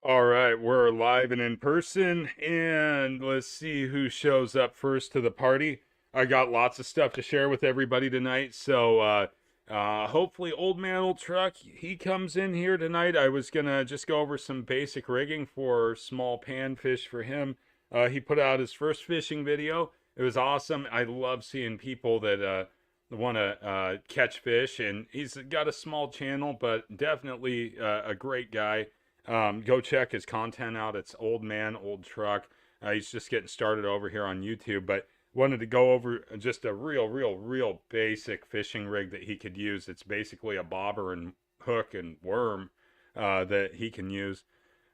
All right, we're live and in person, and let's see who shows up first to the party. I got lots of stuff to share with everybody tonight, so hopefully, Old Man Old Truck he comes in here tonight. I was gonna just go over some basic rigging for small panfish for him. He put out his first fishing video. It was awesome. I love seeing people that want to catch fish, and he's got a small channel, but definitely a great guy. Go check his content out. It's Old Man, Old Truck. He's just getting started over here on YouTube, but wanted to go over just a real basic fishing rig that he could use. It's basically a bobber and hook and worm that he can use.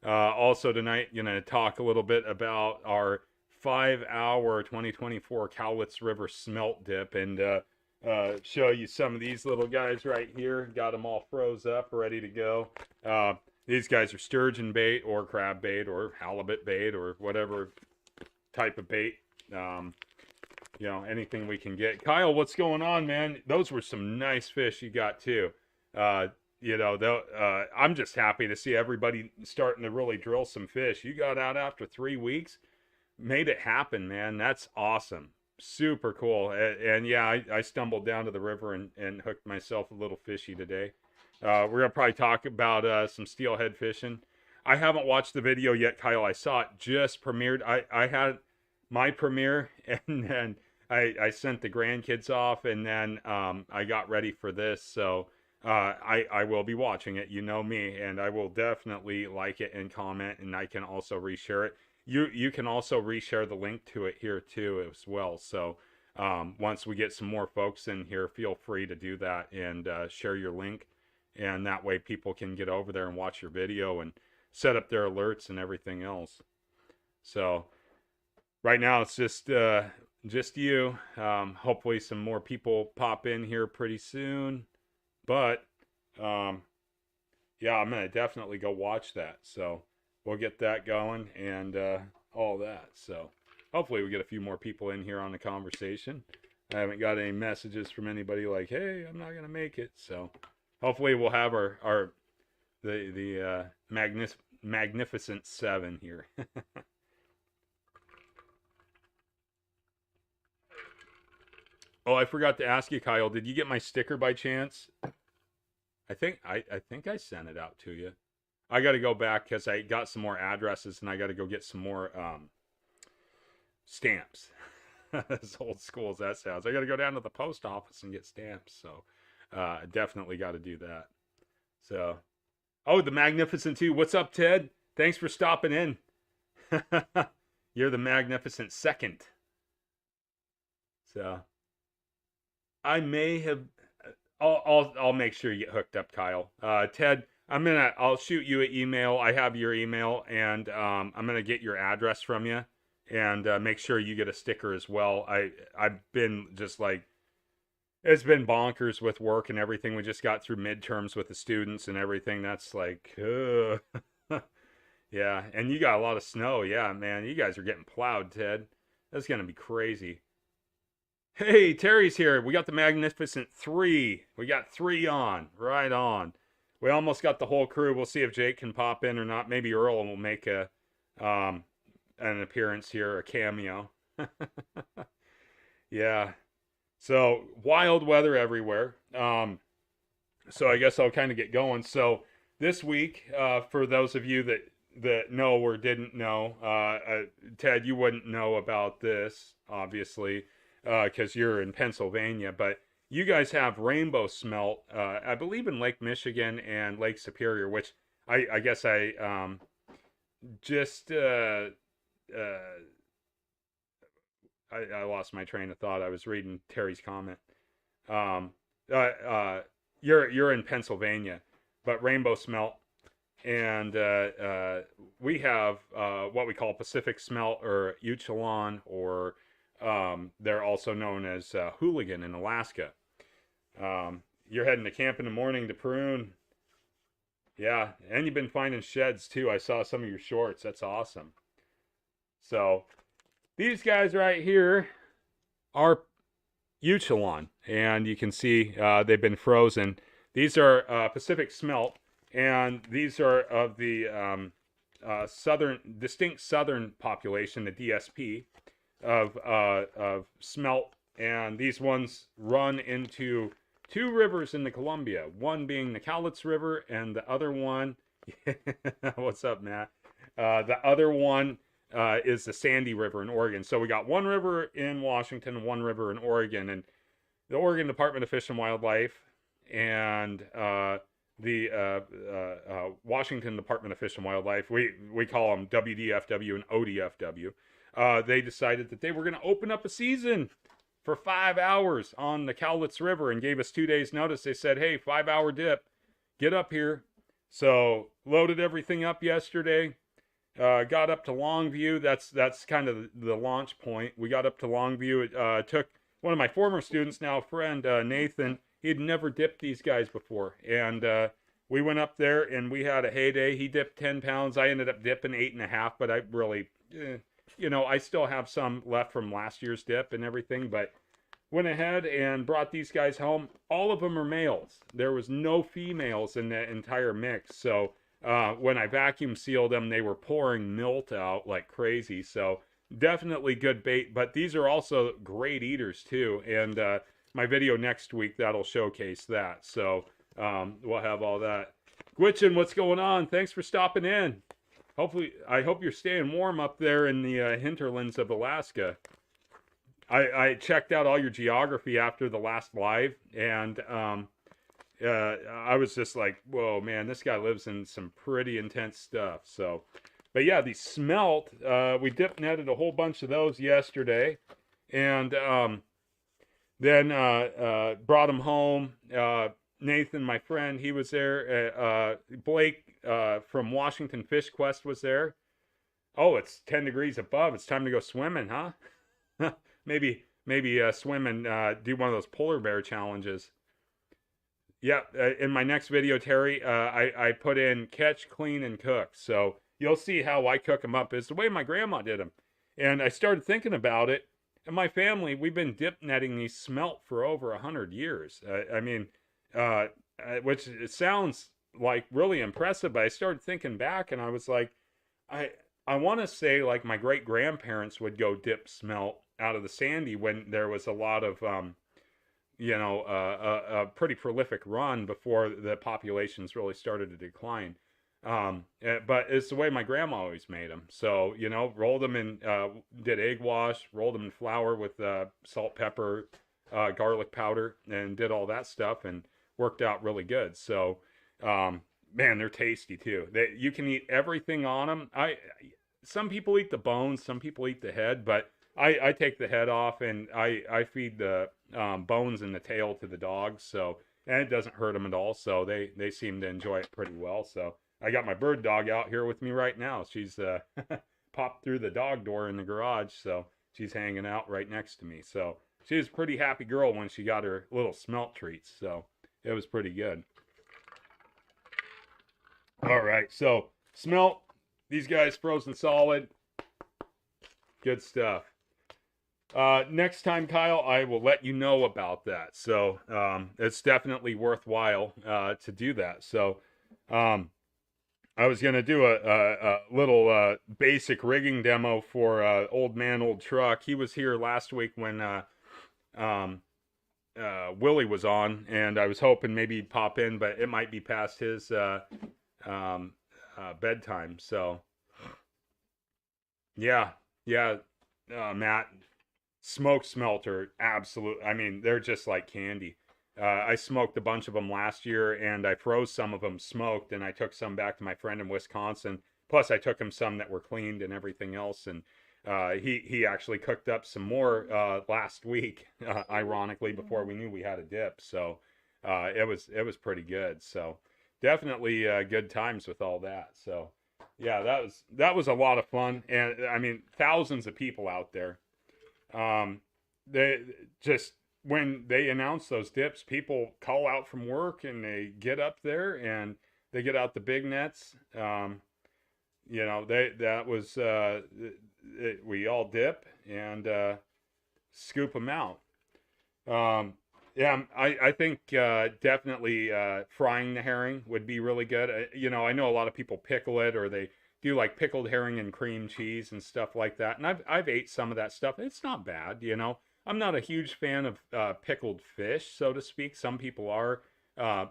Also tonight, going to talk a little bit about our 5-hour 2024 Cowlitz River smelt dip and show you some of these little guys right here. Got them all froze up, ready to go. These guys are sturgeon bait or crab bait or halibut bait or whatever type of bait. Anything we can get. Kyle, what's going on, man? Those were some nice fish you got too. Uh, I'm just happy to see everybody starting to really drill some fish. You got out after 3 weeks, made it happen, man. That's awesome. Super cool. And yeah, I stumbled down to the river and hooked myself a little fishy today. We're gonna probably talk about some steelhead fishing. I haven't watched the video yet, Kyle. I saw it just premiered. I had my premiere, and then I sent the grandkids off, and then I got ready for this. So I will be watching it. You know me, and I will definitely like it and comment, and I can also reshare it. You can also reshare the link to it here too as well. So once we get some more folks in here, feel free to do that and share your link, and that way people can get over there and watch your video and set up their alerts and everything else. So right now it's just you. Hopefully some more people pop in here pretty soon, but um, yeah, I'm gonna definitely go watch that. So we'll get that going and all that. So hopefully we get a few more people in here on the conversation. I haven't got any messages from anybody like, "Hey, I'm not gonna make it." So hopefully we'll have our the magnificent seven here. Oh, I forgot to ask you, Kyle. Did you get my sticker by chance? I think I sent it out to you. I got to go back because I got some more addresses and I got to go get some more stamps. As old school as that sounds, I got to go down to the post office and get stamps. So definitely got to do that. So, oh, the Magnificent Two. What's up, Ted? Thanks for stopping in. You're the Magnificent Second. So I may have. I'll make sure you get hooked up, Kyle. Ted, I'll shoot you an email. I have your email, and I'm gonna get your address from you, and make sure you get a sticker as well. I've been just like it's been bonkers with work and everything. We just got through midterms with the students and everything. That's like, yeah. And you got a lot of snow. Yeah, man. You guys are getting plowed, Ted. That's gonna be crazy. Hey, Terry's here. We got the Magnificent Three. We got three on. Right on. We almost got the whole crew. We'll see if Jake can pop in or not. Maybe Earl will make a an appearance here, a cameo. Yeah. So wild weather everywhere. So I guess I'll kind of get going. So this week, for those of you that know or didn't know, Ted, you wouldn't know about this, obviously, because you're in Pennsylvania, but you guys have rainbow smelt, I believe in Lake Michigan and Lake Superior, which I guess I just uh, I lost my train of thought. I was reading Terry's comment. Um, uh, uh, you're in Pennsylvania, but rainbow smelt, and we have what we call Pacific smelt or Uchelon, or they're also known as hooligan in Alaska. You're heading to camp in the morning to prune. Yeah, and you've been finding sheds too. I saw some of your shorts. That's awesome. So these guys right here are Uchelon, and you can see they've been frozen. These are Pacific smelt, and these are of the distinct southern population, the DSP, of smelt, and these ones run into two rivers in the Columbia. One being the Cowlitz River, and the other one, what's up, Matt? The other one is the Sandy River in Oregon. So we got one river in Washington and one river in Oregon, and the Oregon Department of Fish and Wildlife and the Washington Department of Fish and Wildlife, we call them WDFW and ODFW, they decided that they were going to open up a season for 5 hours on the Cowlitz River and gave us 2 days notice. They said, hey, 5-hour dip, get up here. So loaded everything up yesterday, got up to Longview. That's kind of the launch point. We got up to Longview. It took one of my former students, now a friend, Nathan. He had never dipped these guys before. And we went up there and we had a heyday. He dipped 10 pounds. I ended up dipping 8.5, but I really, I still have some left from last year's dip and everything, but went ahead and brought these guys home. All of them are males. There was no females in the entire mix. So when I vacuum sealed them, they were pouring milt out like crazy. So definitely good bait, but these are also great eaters too. And my video next week, that'll showcase that. So we'll have all that. Gwitchin, what's going on? Thanks for stopping in. I hope you're staying warm up there in the hinterlands of Alaska. I checked out all your geography after the last live, and I was just like, whoa, man, this guy lives in some pretty intense stuff. So, but yeah, the smelt, we dip netted a whole bunch of those yesterday, and then brought them home. Nathan, my friend, he was there. Blake from Washington Fish Quest was there. Oh, it's 10 degrees above. It's time to go swimming, huh? maybe swim and do one of those polar bear challenges. Yeah, in my next video, Terry, I put in catch, clean, and cook. So you'll see how I cook them up. It's the way my grandma did them. And I started thinking about it. And my family, we've been dip netting these smelt for over 100 years. Which it sounds like really impressive, but I started thinking back and I was like, I want to say like my great grandparents would go dip smelt out of the Sandy when there was a lot of, a pretty prolific run before the populations really started to decline. But it's the way my grandma always made them. So, rolled them in, did egg wash, rolled them in flour with salt, pepper, garlic powder, and did all that stuff and worked out really good. So, man, they're tasty too. You can eat everything on them. Some people eat the bones, some people eat the head, but I take the head off and I feed the bones and the tail to the dogs. So, and it doesn't hurt them at all. So they seem to enjoy it pretty well. So I got my bird dog out here with me right now. She's popped through the dog door in the garage. So she's hanging out right next to me. So she was a pretty happy girl when she got her little smelt treats. So it was pretty good. All right, so smelt, these guys frozen solid. Good stuff. Next time, Kyle, I will let you know about that. So it's definitely worthwhile to do that. So I was going to do a little basic rigging demo for Old Man Old Truck. He was here last week when Willie was on, and I was hoping maybe he'd pop in, but it might be past his bedtime. So yeah, Matt, smoked smelter, absolutely. I mean, they're just like candy. I smoked a bunch of them last year, and I froze some of them smoked, and I took some back to my friend in Wisconsin. Plus, I took him some that were cleaned and everything else, and he actually cooked up some more last week, ironically, before we knew we had a dip. So it was pretty good. So definitely good times with all that. So yeah, that was a lot of fun, and I mean, thousands of people out there. They just, when they announce those dips, people call out from work and they get up there and they get out the big nets. We all dip and scoop them out. I think definitely frying the herring would be really good. I know a lot of people pickle it or they do like pickled herring and cream cheese and stuff like that. And I've ate some of that stuff. It's not bad, you know. I'm not a huge fan of pickled fish, so to speak. Some people are.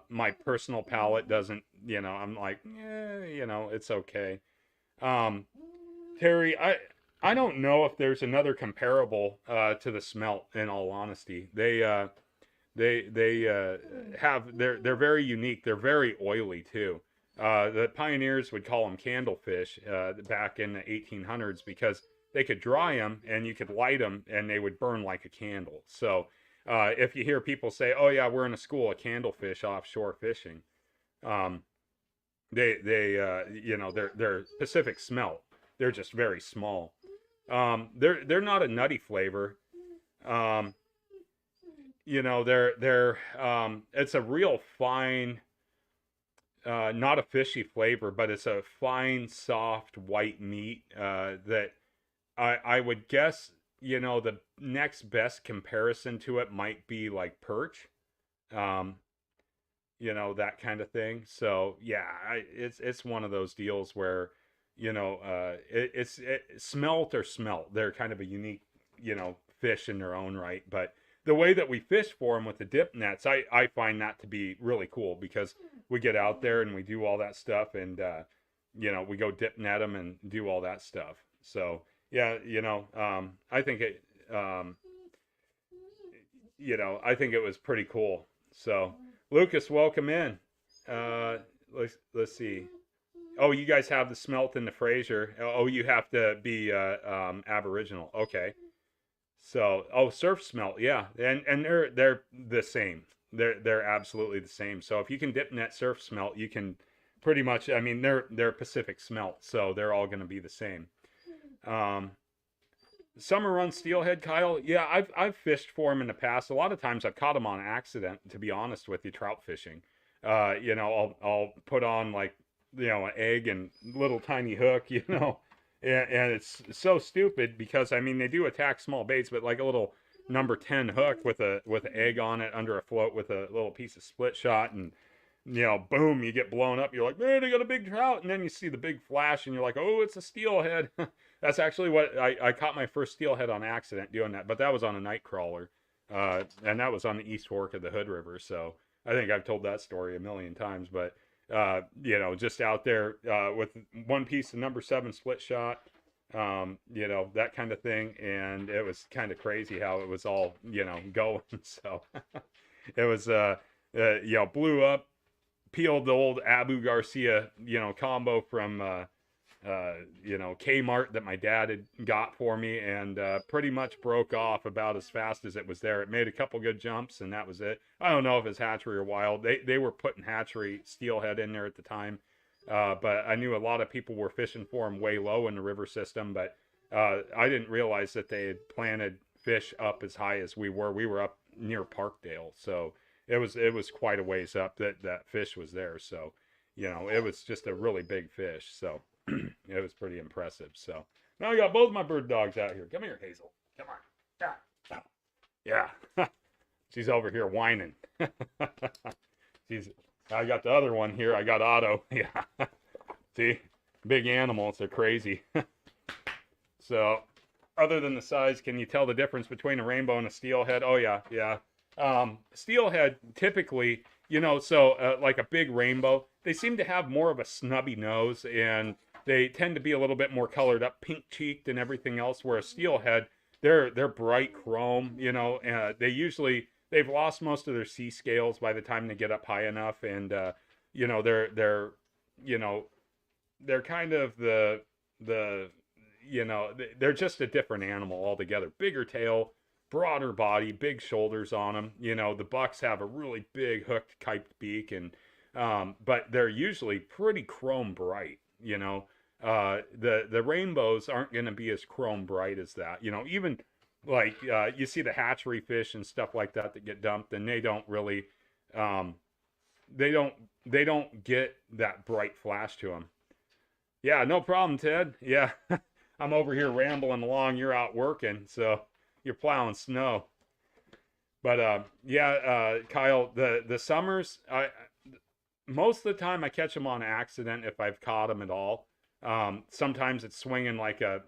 My personal palate doesn't, you know. I'm like, you know, it's okay. Um, Terry, I don't know if there's another comparable to the smelt. In all honesty, they have they're very unique. They're very oily too. The pioneers would call them candlefish back in the 1800s because they could dry them and you could light them and they would burn like a candle. So if you hear people say, "Oh yeah, we're in a school of candlefish offshore fishing," um, they you know they're Pacific smelt. They're just very small. They're not a nutty flavor. Um, you know they're it's a real fine not a fishy flavor, but it's a fine, soft white meat that I would guess, you know, the next best comparison to it might be like perch, um, you know, that kind of thing. So yeah, it's one of those deals where, you know, smelt or smelt. They're kind of a unique, you know, fish in their own right, but the way that we fish for them with the dip nets, I find that to be really cool because we get out there and we do all that stuff and, you know, we go dip net them and do all that stuff. So, yeah, you know, I think it, you know, I think it was pretty cool. So, Lucas, welcome in. Uh, let's see. Oh, you guys have the smelt and the Fraser. Oh, you have to be Aboriginal. Okay. So, oh, surf smelt, yeah, and they're the same. They're absolutely the same. So if you can dip net surf smelt, you can pretty much. I mean, they're Pacific smelt, so they're all going to be the same. Um, Summer run steelhead, Kyle. Yeah, I've fished for them in the past. A lot of times I've caught them on accident. To be honest with you, trout fishing. You know, I'll put on like you know an egg and little tiny hook. You know, and it's so stupid because I mean they do attack small baits, but like a little number 10 hook with an egg on it under a float with a little piece of split shot and you know boom you get blown up. You're like, man, I got a big trout, and then you see the big flash and you're like, oh, it's a steelhead. That's actually what I caught my first steelhead on accident doing that, but that was on a night crawler, and that was on the East Fork of the Hood River. So I think I've told that story a million times, but you know, just out there with one piece of number 7 split shot, you know, that kind of thing. And it was kind of crazy how it was all, you know, going. So it was, you know, blew up, peeled the old Abu Garcia, you know, combo from, you know, Kmart that my dad had got for me, and pretty much broke off about as fast as it was there. It made a couple good jumps, and that was it. I don't know if it's hatchery or wild. They were putting hatchery steelhead in there at the time, but I knew a lot of people were fishing for them way low in the river system. But I didn't realize that they had planted fish up as high as we were. We were up near Parkdale, so it was quite a ways up that fish was there. So you know, it was just a really big fish. So it was pretty impressive. So now I got both my bird dogs out here. Come here, Hazel. Come on. Yeah. Yeah. She's over here whining. I got the other one here. I got Otto. Yeah. See, big animals. They're crazy. So other than the size, can you tell the difference between a rainbow and a steelhead? Oh yeah. Yeah. Steelhead typically, you know, so like a big rainbow, they seem to have more of a snubby nose, and they tend to be a little bit more colored up, pink cheeked and everything else. Where a steelhead, they're bright chrome, you know. They've lost most of their sea scales by the time they get up high enough, and you know they're you know they're kind of the you know they're just a different animal altogether. Bigger tail, broader body, big shoulders on them. You know, the bucks have a really big hooked kiped beak, and but they're usually pretty chrome bright. You know, the rainbows aren't going to be as chrome bright as that. You know, even like you see the hatchery fish and stuff like that that get dumped, and they don't really they don't get that bright flash to them. Yeah, no problem, Ted. Yeah, I'm over here rambling along. You're out working, so you're plowing snow. But yeah, Kyle, the summers, most of the time I catch them on accident if I've caught them at all. Sometimes it's swinging like a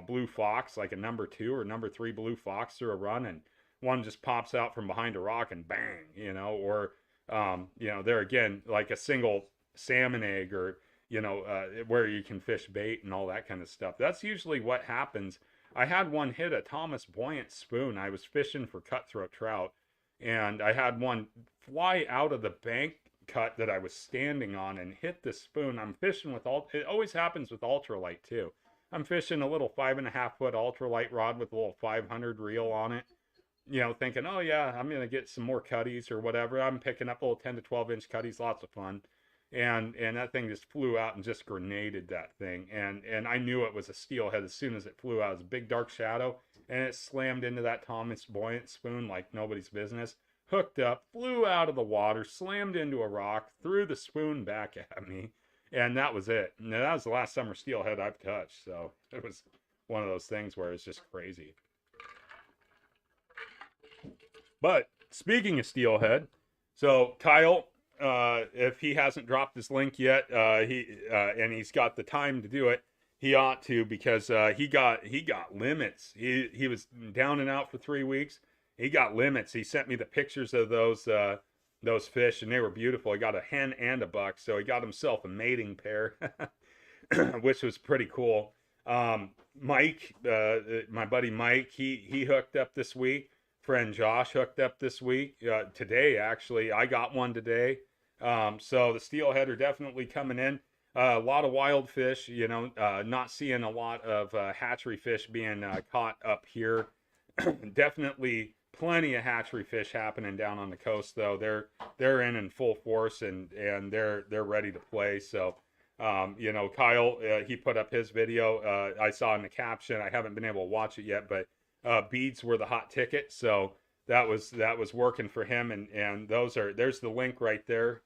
blue fox, like a number 2 or number 3 blue fox through a run, and one just pops out from behind a rock and bang, or there again, like a single salmon egg, or where you can fish bait and all that kind of stuff. That's usually what happens. I had one hit a Thomas Buoyant spoon. I was fishing for cutthroat trout, and I had one fly out of the bank cut that I was standing on and hit the spoon. I'm fishing with it always happens with ultralight too. I'm fishing a little 5.5 foot ultralight rod with a little 500 reel on it, thinking, oh yeah, I'm going to get some more cutties or whatever. I'm picking up little 10 to 12 inch cutties, lots of fun. And that thing just flew out and just grenaded that thing. And I knew it was a steelhead as soon as it flew out. It was a big dark shadow, and it slammed into that Thomas Buoyant spoon like nobody's business. Hooked up, flew out of the water, slammed into a rock, threw the spoon back at me, and that was it. And that was the last summer steelhead I've touched. So it was one of those things where it's just crazy. But speaking of steelhead, so Kyle, if he hasn't dropped his link yet, and he's got the time to do it, he ought to, because he got limits. He was down and out for 3 weeks. He got limits. He sent me the pictures of those fish, and they were beautiful. He got a hen and a buck, so he got himself a mating pair, which was pretty cool. Mike, my buddy Mike, he hooked up this week. Friend Josh hooked up this week. Today, actually, I got one today. So the steelhead are definitely coming in. A lot of wild fish, not seeing a lot of hatchery fish being caught up here. Definitely plenty of hatchery fish happening down on the coast, though. They're in full force, and they're ready to play. So, Kyle, he put up his video. I saw in the caption. I haven't been able to watch it yet, but beads were the hot ticket, so that was working for him, and there's the link right there.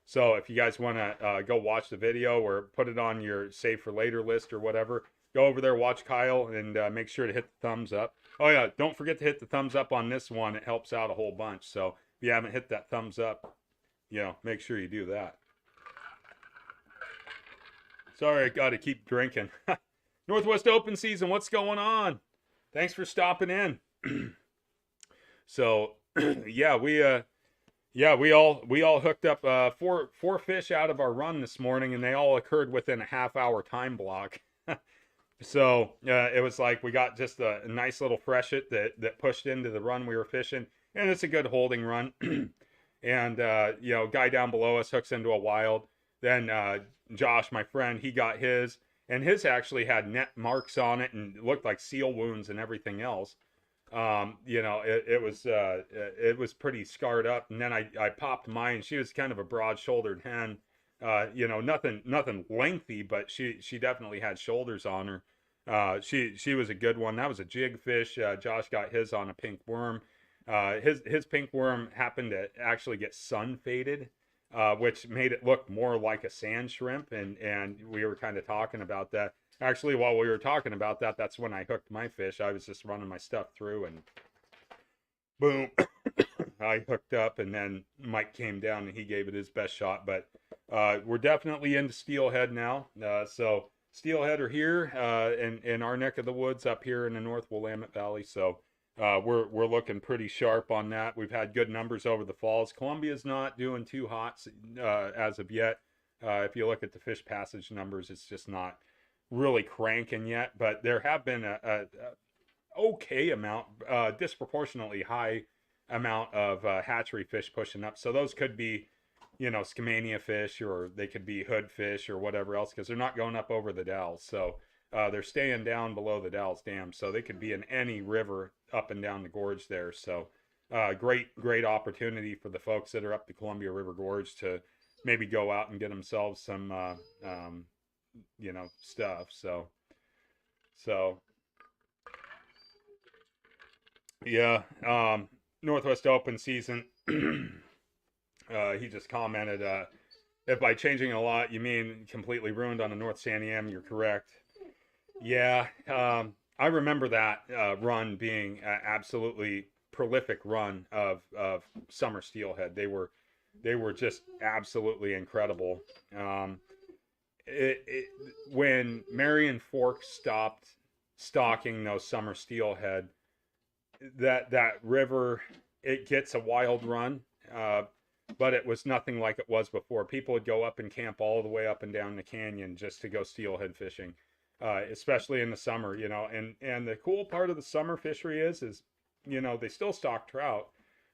So if you guys want to go watch the video or put it on your save for later list or whatever, go over there, watch Kyle, and make sure to hit the thumbs up. Oh yeah, don't forget to hit the thumbs up on this one. It helps out a whole bunch. So if you haven't hit that thumbs up, make sure you do that. Sorry, I got to keep drinking. Northwest Open season, what's going on? Thanks for stopping in. So yeah, we all hooked up four fish out of our run this morning, and they all occurred within a half-hour time block. So it was like we got just a nice little freshet that pushed into the run we were fishing, and it's a good holding run. And guy down below us hooks into a wild. Then Josh, my friend, he got his, and his actually had net marks on it and looked like seal wounds and everything else. It was pretty scarred up. And then I popped mine. She was kind of a broad-shouldered hen. Nothing lengthy, but she definitely had shoulders on her. She was a good one. That was a jig fish. Josh got his on a pink worm. His pink worm happened to actually get sun faded, which made it look more like a sand shrimp. And we were kind of talking about that. Actually, while we were talking about that, that's when I hooked my fish. I was just running my stuff through, and boom, I hooked up, and then Mike came down and he gave it his best shot. But we're definitely into steelhead now. So steelhead are here in our neck of the woods up here in the North Willamette Valley. So we're looking pretty sharp on that. We've had good numbers over the falls. Columbia's not doing too hot as of yet. If you look at the fish passage numbers, it's just not really cranking yet, but there have been a okay amount, disproportionately high amount of hatchery fish pushing up. So those could be, Skamania fish, or they could be hood fish or whatever else, because they're not going up over the Dalles. So they're staying down below the Dalles Dam. So they could be in any river up and down the gorge there. So great opportunity for the folks that are up the Columbia River Gorge to maybe go out and get themselves some stuff. So yeah, Northwest Open season. He just commented, if by changing a lot you mean completely ruined on the North San Am, you're correct. Yeah, I remember that run being an absolutely prolific run of summer steelhead. They were just absolutely incredible. when Marion Fork stopped stocking those summer steelhead, that river, it gets a wild run, uh, but it was nothing like it was before. People would go up and camp all the way up and down the canyon just to go steelhead fishing, especially in the summer. And the cool part of the summer fishery is they still stock trout,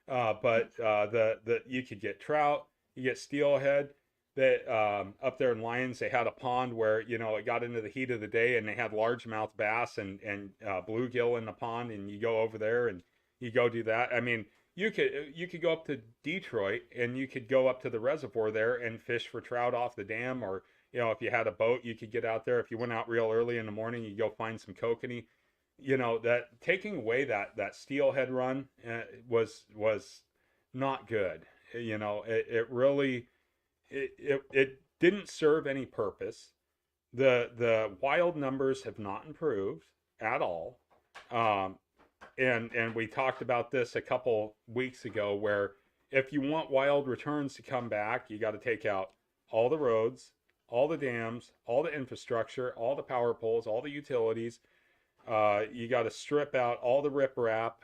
but the you could get trout, you get steelhead. That up there in Lyons, they had a pond where it got into the heat of the day, and they had largemouth bass and bluegill in the pond, and you go over there and you go do that. I mean, you could go up to Detroit and you could go up to the reservoir there and fish for trout off the dam, or if you had a boat, you could get out there. If you went out real early in the morning, you go find some kokanee. That taking away that steelhead run was not good. It really it didn't serve any purpose. The wild numbers have not improved at all. And we talked about this a couple weeks ago, where if you want wild returns to come back, you got to take out all the roads, all the dams, all the infrastructure, all the power poles, all the utilities. You got to strip out all the riprap.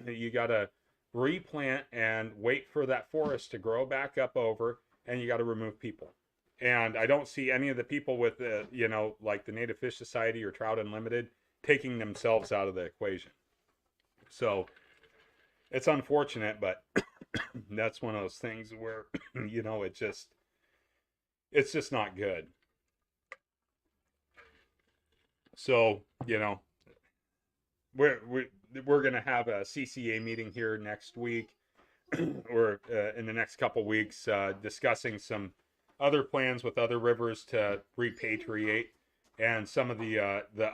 You got to replant and wait for that forest to grow back up over, and you got to remove people. And I don't see any of the people with like the Native Fish Society or Trout Unlimited taking themselves out of the equation. So it's unfortunate, but that's one of those things where it's just not good. So we're gonna have a CCA meeting here next week, or in the next couple weeks, discussing some other plans with other rivers to repatriate, and some of the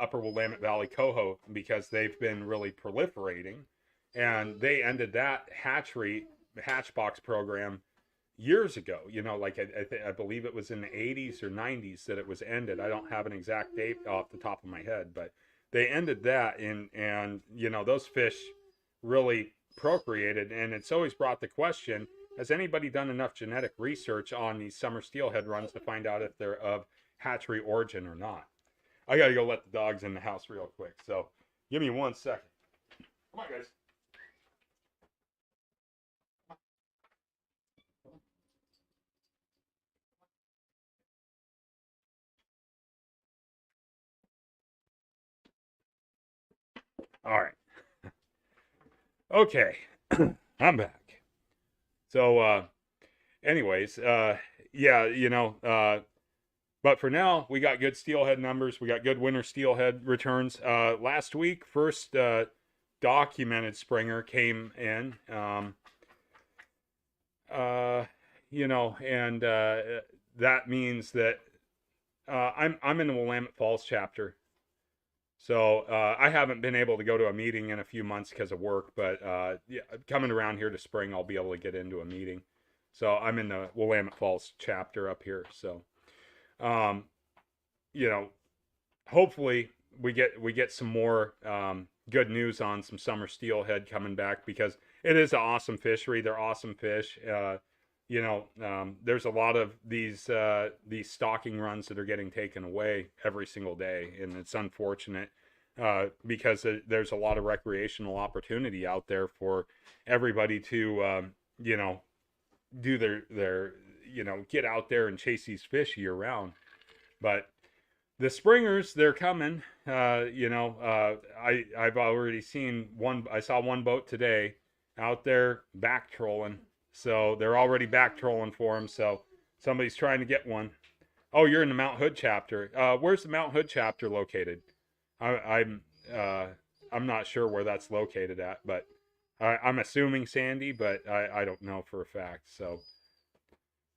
upper Willamette Valley coho, because they've been really proliferating, and they ended that hatchbox program years ago. Like I believe it was in the 80s or 90s that it was ended. I don't have an exact date off the top of my head, but they ended that, and those fish really procreated. And it's always brought the question, has anybody done enough genetic research on these summer steelhead runs to find out if they're of hatchery origin or not? I gotta go let the dogs in the house real quick, so give me 1 second. Come on, guys. All right. Okay. I'm back. So anyways, yeah, but for now, we got good steelhead numbers. We got good winter steelhead returns. Last week, first documented springer came in. And that means that I'm in the Willamette Falls chapter. So I haven't been able to go to a meeting in a few months because of work, but yeah, coming around here to spring, I'll be able to get into a meeting. So I'm in the Willamette Falls chapter up here. So, you know, hopefully we get some more good news on some summer steelhead coming back, because it is an awesome fishery. They're awesome fish. There's a lot of these stocking runs that are getting taken away every single day, and it's unfortunate because there's a lot of recreational opportunity out there for everybody to do their get out there and chase these fish year round. But the springers, they're coming. I've already seen one. I saw one boat today out there back trolling. So they're already back trolling for them. So somebody's trying to get one. Oh, you're in the Mount Hood chapter. Where's the Mount Hood chapter located? I'm not sure where that's located at, but I'm assuming Sandy, but I don't know for a fact. So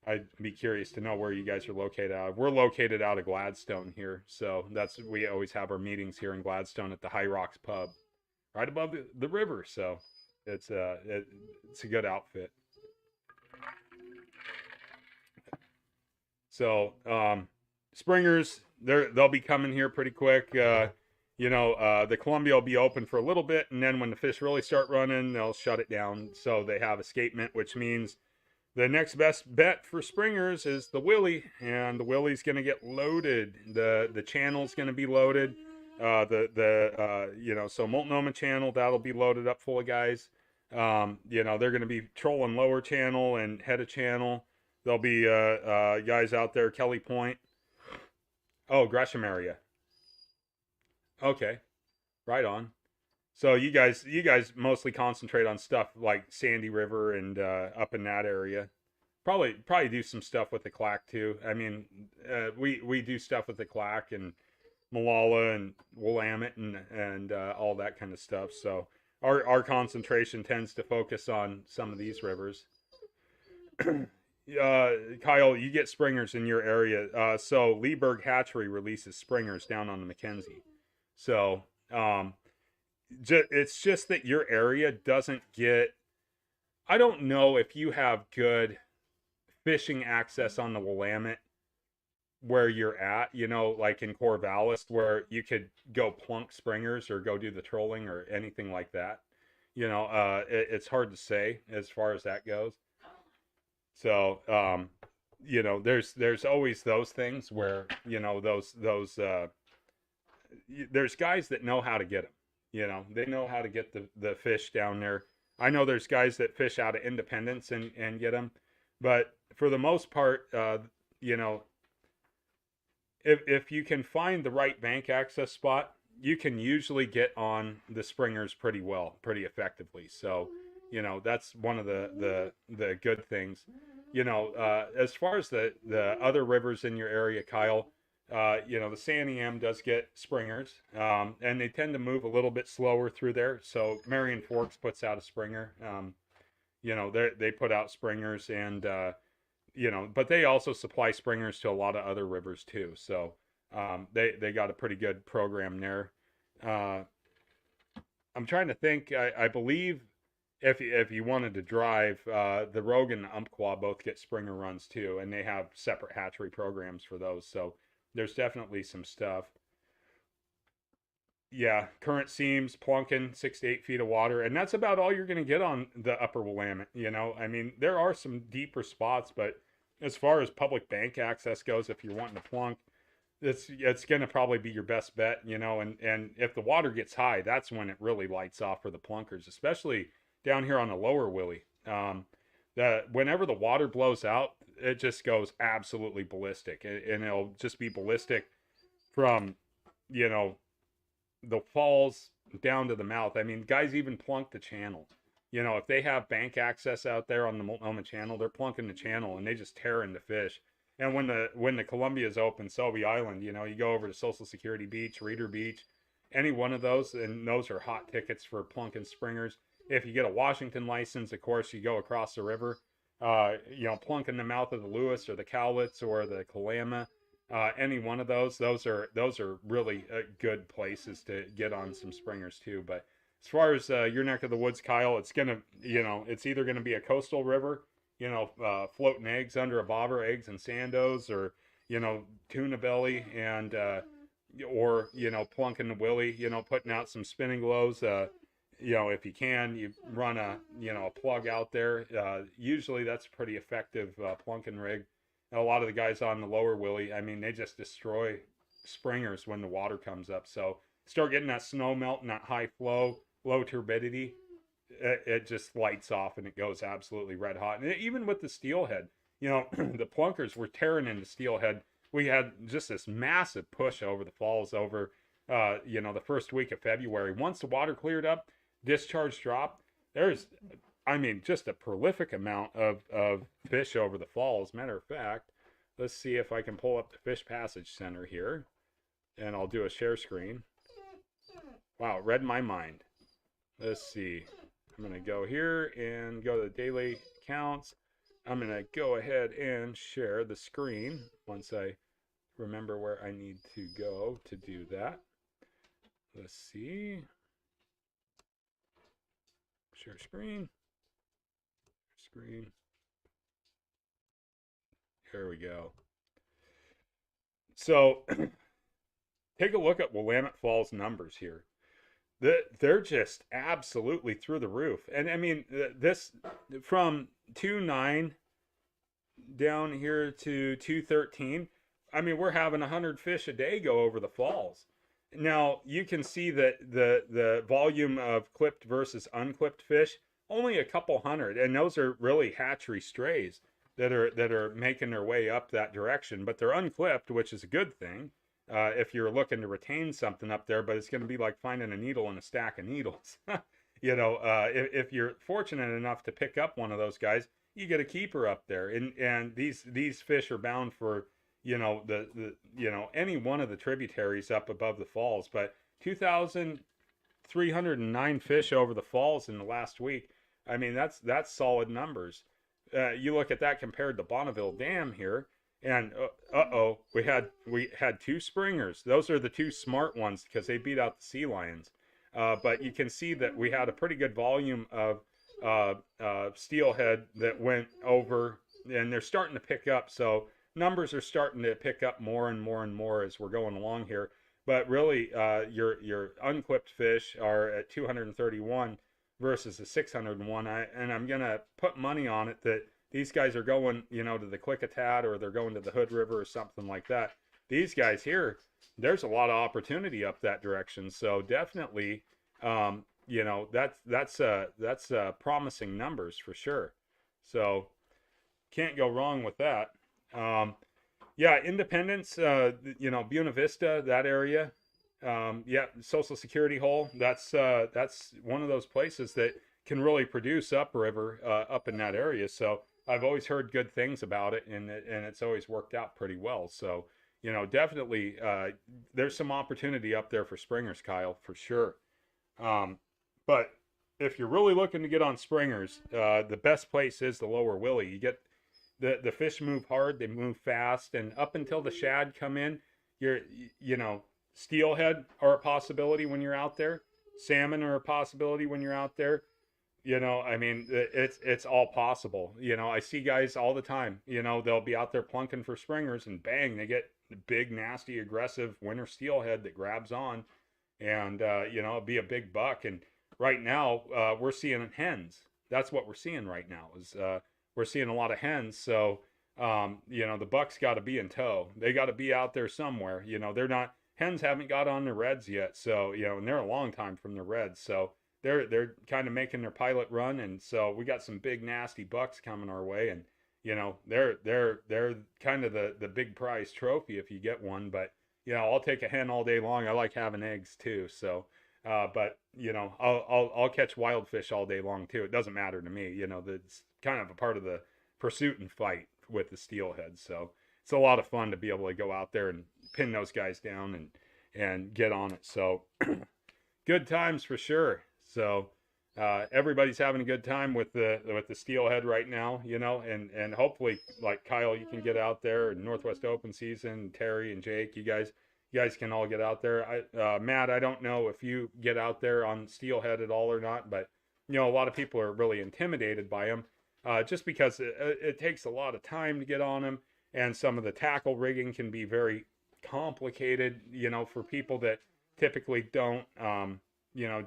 I'd be curious to know where you guys are located out of. We're located out of Gladstone here, so we always have our meetings here in Gladstone at the High Rocks Pub, right above the river. So it's a good outfit. So springers, they'll be coming here pretty quick. The Columbia will be open for a little bit, and then when the fish really start running, they'll shut it down. So they have escapement, which means The next best bet for springers is the Willie, and the Willie's going to get loaded. The channel's going to be loaded. So Multnomah channel, that'll be loaded up full of guys. They're going to be trolling lower channel and head of channel. There'll be guys out there, Kelly Point. Oh, Gresham area. Okay, right on. So you guys mostly concentrate on stuff like Sandy River and up in that area. Probably do some stuff with the clack too. I mean, we do stuff with the clack and Malala and Willamette and all that kind of stuff. So our concentration tends to focus on some of these rivers. Kyle, you get springers in your area. So Leeburg Hatchery releases springers down on the Mackenzie. So it's just that your area doesn't get. I don't know if you have good fishing access on the Willamette where you're at, like in Corvallis, where you could go plunk springers or go do the trolling or anything like that. It's hard to say as far as that goes. So, there's always those things where, there's guys that know how to get them. They know how to get the fish down there. I know there's guys that fish out of Independence and get them. But for the most part, if you can find the right bank access spot, you can usually get on the springers pretty well, pretty effectively. So, that's one of the good things. As far as the other rivers in your area, Kyle, the San Am does get springers, and they tend to move a little bit slower through there. So Marion Forks puts out a springer. They put out springers, and but they also supply springers to a lot of other rivers too. So they got a pretty good program there. I'm trying to think. I believe if you wanted to drive, the Rogue and the Umpqua both get springer runs too, and they have separate hatchery programs for those. So there's definitely some stuff. Yeah, current seams, plunking 6 to 8 feet of water, and that's about all you're going to get on the upper Willamette. I mean, there are some deeper spots, but as far as public bank access goes, if you're wanting to plunk, it's going to probably be your best bet. And if the water gets high, that's when it really lights off for the plunkers, especially down here on the lower Willie. Whenever the water blows out, it just goes absolutely ballistic, and it'll just be ballistic from the falls down to the mouth. I mean, guys even plunk the channel. If they have bank access out there on the Multnomah Channel, they're plunking the channel and they just tear into fish. And when the Columbia's open, Selby Island, you go over to Social Security Beach, Reeder Beach, any one of those, and those are hot tickets for plunking springers. If you get a Washington license, of course, you go across the river, plunk in the mouth of the Lewis or the Cowlitz or the Kalama. Any one of those are really good places to get on some springers too. But as far as your neck of the woods, Kyle, it's either gonna be a coastal river, floating eggs under a bobber, eggs and sandos, or tuna belly and or plunking the Willie, putting out some spinning glows. If you can, you run a plug out there. Usually that's a pretty effective plunking rig. And a lot of the guys on the lower Willie, I mean, they just destroy springers when the water comes up. So start getting that snow melt and that high flow, low turbidity, it just lights off and it goes absolutely red hot. And even with the steelhead, the plunkers were tearing into steelhead. We had just this massive push over the falls over, the first week of February. Once the water cleared up, discharge dropped. There's just a prolific amount of fish over the falls. Matter of fact, let's see if I can pull up the Fish Passage Center here, and I'll do a share screen. Wow, it read my mind. Let's see. I'm going to go here and go to the daily counts. I'm going to go ahead and share the screen once I remember where I need to go to do that. Let's see. Share screen. Here we go. So take a look at Willamette Falls numbers here. They're just absolutely through the roof. And I mean, this from 2.9 down here to 213. I mean, we're having 100 fish a day go over the falls. Now you can see that the volume of clipped versus unclipped fish only a couple hundred, and those are really hatchery strays that are making their way up that direction. But they're unclipped, which is a good thing if you're looking to retain something up there. But it's going to be like finding a needle in a stack of needles. If you're fortunate enough to pick up one of those guys, you get a keeper up there, and these fish are bound for any one of the tributaries up above the falls. But 2,309 fish over the falls in the last week. I mean, that's solid numbers. You look at that compared to Bonneville Dam here, and we had two springers. Those are the two smart ones because they beat out the sea lions. But you can see that we had a pretty good volume of steelhead that went over, and they're starting to pick up. So numbers are starting to pick up more and more and more as we're going along here. But really, your unclipped fish are at 231 versus the 601. And I'm gonna put money on it that these guys are going, to the Klickitat, or they're going to the Hood River or something like that. These guys here, there's a lot of opportunity up that direction. So definitely, that's promising numbers for sure. So can't go wrong with that. Yeah, Independence, Buena Vista, that area. Yeah, Social Security Hole. That's one of those places that can really produce upriver up in that area. So I've always heard good things about it, and it's always worked out pretty well. So definitely there's some opportunity up there for springers, Kyle, for sure. But if you're really looking to get on springers, the best place is the Lower Willie. You get the fish move hard, they move fast, and up until the shad come in, steelhead are a possibility when you're out there. Salmon are a possibility when you're out there. I mean, it's all possible. I see guys all the time. They'll be out there plunking for springers, and bang, they get big, nasty, aggressive winter steelhead that grabs on, and it'll be a big buck. And right now, we're seeing hens. That's what we're seeing right now. We're seeing a lot of hens. So the bucks got to be in tow. They got to be out there somewhere. They're not. Hens haven't got on the reds yet. So and they're a long time from the reds. So they're kind of making their pilot run, and so we got some big nasty bucks coming our way, and they're kind of the big prize trophy if you get one. But I'll take a hen all day long. I like having eggs too. So but I'll catch wild fish all day long too. It doesn't matter to me. That's kind of a part of the pursuit and fight with the steelhead. So it's a lot of fun to be able to go out there and pin those guys down and get on it. So good times for sure. So everybody's having a good time with the steelhead right now, and hopefully, like Kyle, you can get out there in Northwest Open season. Terry and Jake, you guys can all get out there. Matt, I don't know if you get out there on steelhead at all or not, but a lot of people are really intimidated by them, just because it takes a lot of time to get on them, and some of the tackle rigging can be very complicated, for people that typically don't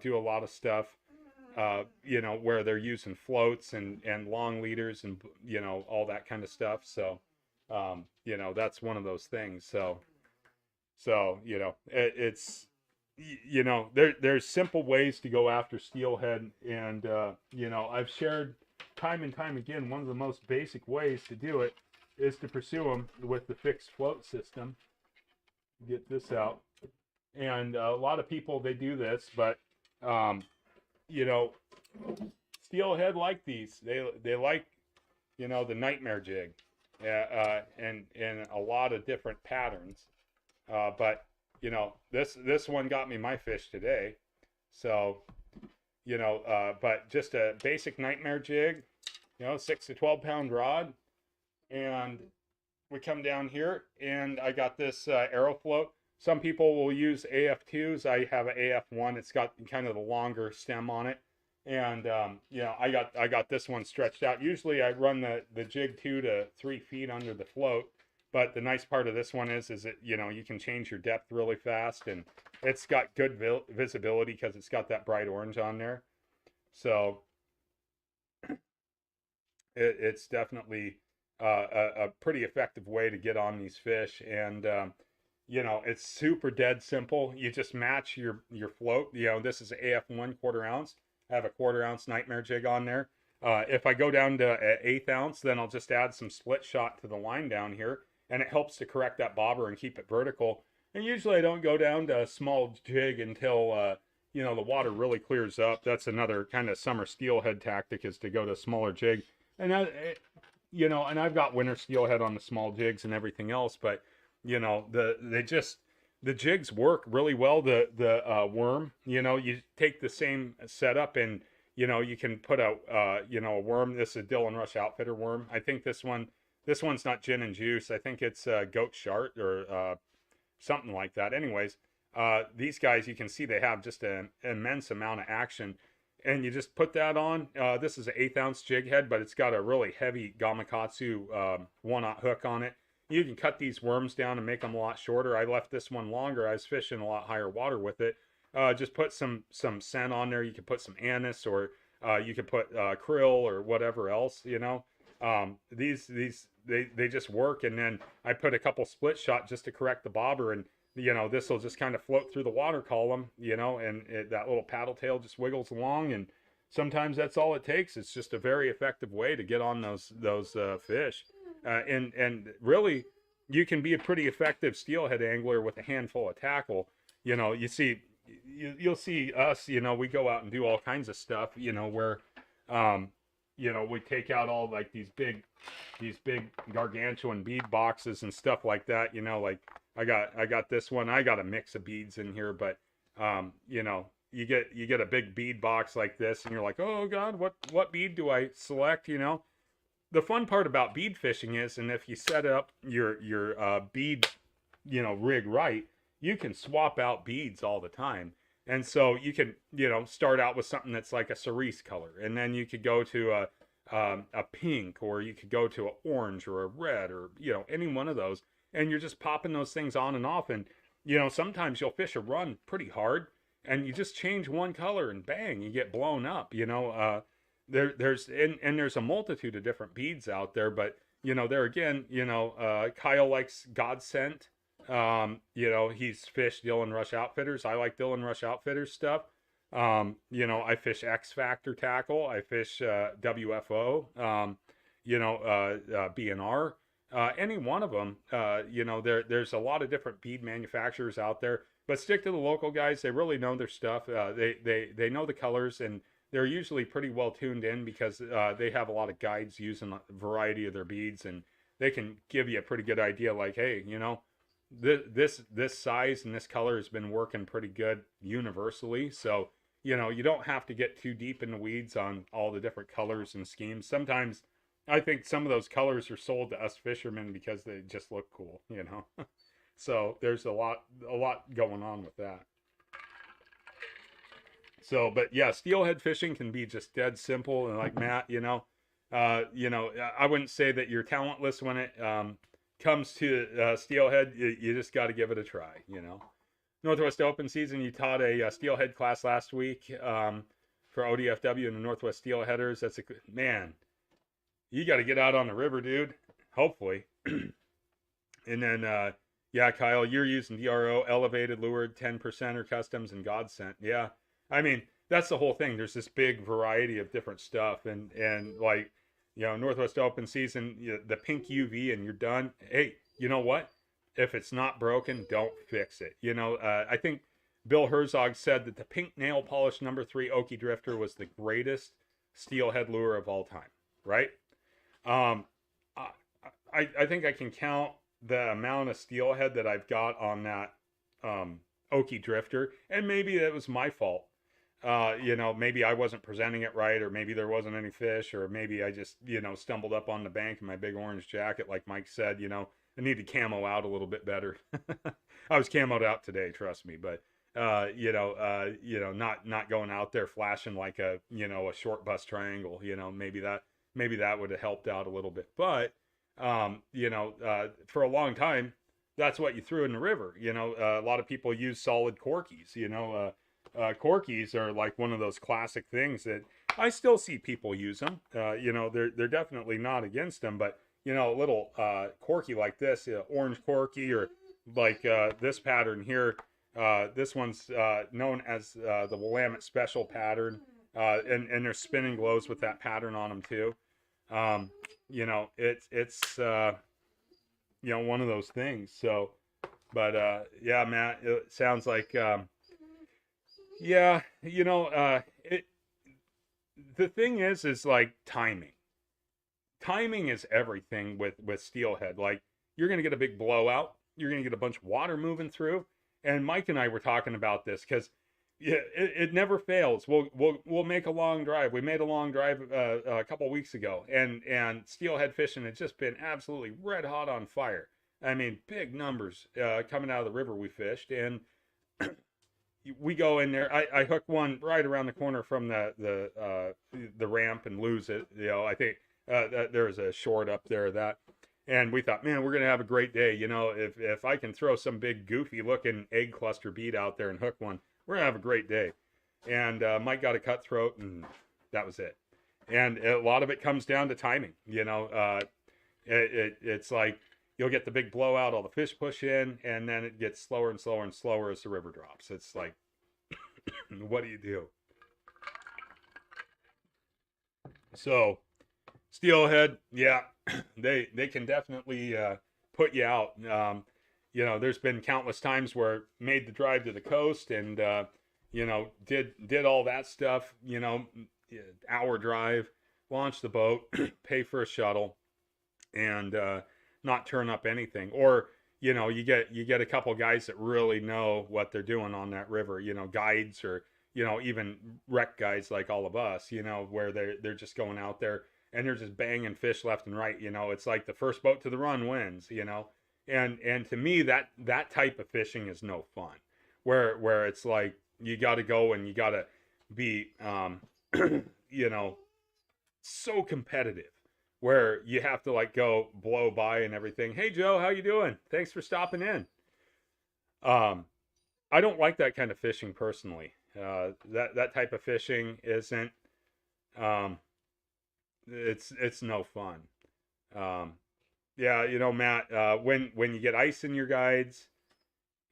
do a lot of stuff, where they're using floats and long leaders and, all that kind of stuff. So, that's one of those things. So, it's, there's simple ways to go after steelhead. And, I've shared time and time again, one of the most basic ways to do it is to pursue them with the fixed float system. Get this out. And a lot of people, they do this, but steelhead like these. They like, the nightmare jig, and a lot of different patterns. But this one got me my fish today. So but just a basic nightmare jig, 6 to 12 pound rod, and we come down here, and I got this arrow float. Some people will use AF2s. I have an AF1. It's got kind of the longer stem on it. And, I got this one stretched out. Usually I run the jig 2 to 3 feet under the float. But the nice part of this one is that, you can change your depth really fast. And it's got good visibility because it's got that bright orange on there. So it's definitely a pretty effective way to get on these fish. And it's super dead simple. You just match your float. This is AF1 quarter ounce. I have a quarter ounce nightmare jig on there. If I go down to an eighth ounce, then I'll just add some split shot to the line down here, and it helps to correct that bobber and keep it vertical. And usually I don't go down to a small jig until the water really clears up. That's another kind of summer steelhead tactic, is to go to a smaller jig. And and I've got winter steelhead on the small jigs and everything else, but the jigs work really well. The worm, you take the same setup, and you can put a worm. This is a Dylan Rush Outfitter worm. I think this one's not gin and juice. I think it's goat shart or something like that. Anyways, these guys, you can see they have just an immense amount of action, and you just put that on. This is an 1/8 ounce jig head, but it's got a really heavy Gamakatsu 1/0 hook on it. You can cut these worms down and make them a lot shorter. I left this one longer. I was fishing a lot higher water with it. Just put some scent on there. You could put some anise, or you could put krill or whatever else. These they just work. And then I put a couple split shot just to correct the bobber, and this will just kind of float through the water column. And that little paddle tail just wiggles along, and sometimes that's all it takes. It's just a very effective way to get on those fish. And really, you can be a pretty effective steelhead angler with a handful of tackle. You'll see us, we go out and do all kinds of stuff, where, we take out all like these big gargantuan bead boxes and stuff like that. Like I got this one. I got a mix of beads in here, but, you get a big bead box like this, and you're like, oh God, what bead do I select? The fun part about bead fishing is, and if you set up your bead, rig right, you can swap out beads all the time. And so you can, start out with something that's like a cerise color, and then you could go to a pink, or you could go to an orange or a red, or any one of those, and you're just popping those things on and off. And sometimes you'll fish a run pretty hard, and you just change one color, and bang, you get blown up. There's a multitude of different beads out there, but there again, Kyle likes God Scent. He's fished Dylan Rush Outfitters. I like Dylan Rush Outfitters stuff. I fish X Factor tackle. I fish WFO. BNR. Any one of them. There's a lot of different bead manufacturers out there, but stick to the local guys. They really know their stuff. They know the colors, and they're usually pretty well tuned in, because they have a lot of guides using a variety of their beads, and they can give you a pretty good idea, like, hey, this size and this color has been working pretty good universally. So, you don't have to get too deep in the weeds on all the different colors and schemes. Sometimes I think some of those colors are sold to us fishermen because they just look cool, So there's a lot going on with that. So, but yeah, steelhead fishing can be just dead simple. And like Matt, I wouldn't say that you're talentless when it comes to steelhead. You just got to give it a try. Northwest Open season, you taught a steelhead class last week for ODFW and the Northwest Steelheaders. That's man. You got to get out on the river, dude. Hopefully. And then, yeah, Kyle, you're using DRO, elevated, lured, 10% or customs, and God Scent. Yeah. I mean, that's the whole thing. There's this big variety of different stuff, and like, Northwest Open season, the pink UV, and you're done. Hey, you know what? If it's not broken, don't fix it. I think Bill Herzog said that the pink nail polish number 3 Okie Drifter was the greatest steelhead lure of all time, right? I think I can count the amount of steelhead that I've got on that Okie Drifter, and maybe that was my fault. Maybe I wasn't presenting it right, or maybe there wasn't any fish, or maybe I just, stumbled up on the bank in my big orange jacket, like Mike said. I need to camo out a little bit better. I was camoed out today, trust me, but not going out there flashing like a short bus triangle. Maybe that would have helped out a little bit, but for a long time, that's what you threw in the river. A lot of people use solid corkies. Corkies are like one of those classic things that I still see people use them. They're definitely not against them, but a little corky like this, orange corky, or like this pattern here. This one's known as the Willamette Special pattern, and there's spinning glows with that pattern on them too. Um, it's one of those things. So, but yeah, Matt, it sounds like yeah, the thing is like timing. Timing is everything with steelhead. Like, you're going to get a big blowout, you're going to get a bunch of water moving through. And Mike and I were talking about this because yeah, it never fails. We'll make a long drive. We made a long drive a couple weeks ago, and steelhead fishing had just been absolutely red hot on fire. I mean, big numbers coming out of the river we fished, and we go in there. I hook one right around the corner from the ramp and lose it. I think there's a short up there that, and we thought, man, we're gonna have a great day. If I can throw some big goofy looking egg cluster bead out there and hook one, we're gonna have a great day. And Mike got a cutthroat, and that was it. And a lot of it comes down to timing. It's like you'll get the big blowout, all the fish push in, and then it gets slower and slower and slower as the river drops. It's like, what do you do? So, steelhead, yeah, they can definitely put you out. There's been countless times where made the drive to the coast and did all that stuff. Hour drive, launch the boat, pay for a shuttle, and not turn up anything. Or you get a couple guys that really know what they're doing on that river. Guides, or even wreck guides like all of us. Where they're just going out there and they're just banging fish left and right. It's like the first boat to the run wins. And to me, that type of fishing is no fun. Where it's like you got to go and you got to be so competitive, where you have to like go blow by and everything. Hey Joe, how you doing? Thanks for stopping in. I don't like that kind of fishing personally. That type of fishing isn't. It's no fun. Yeah, Matt. When you get ice in your guides,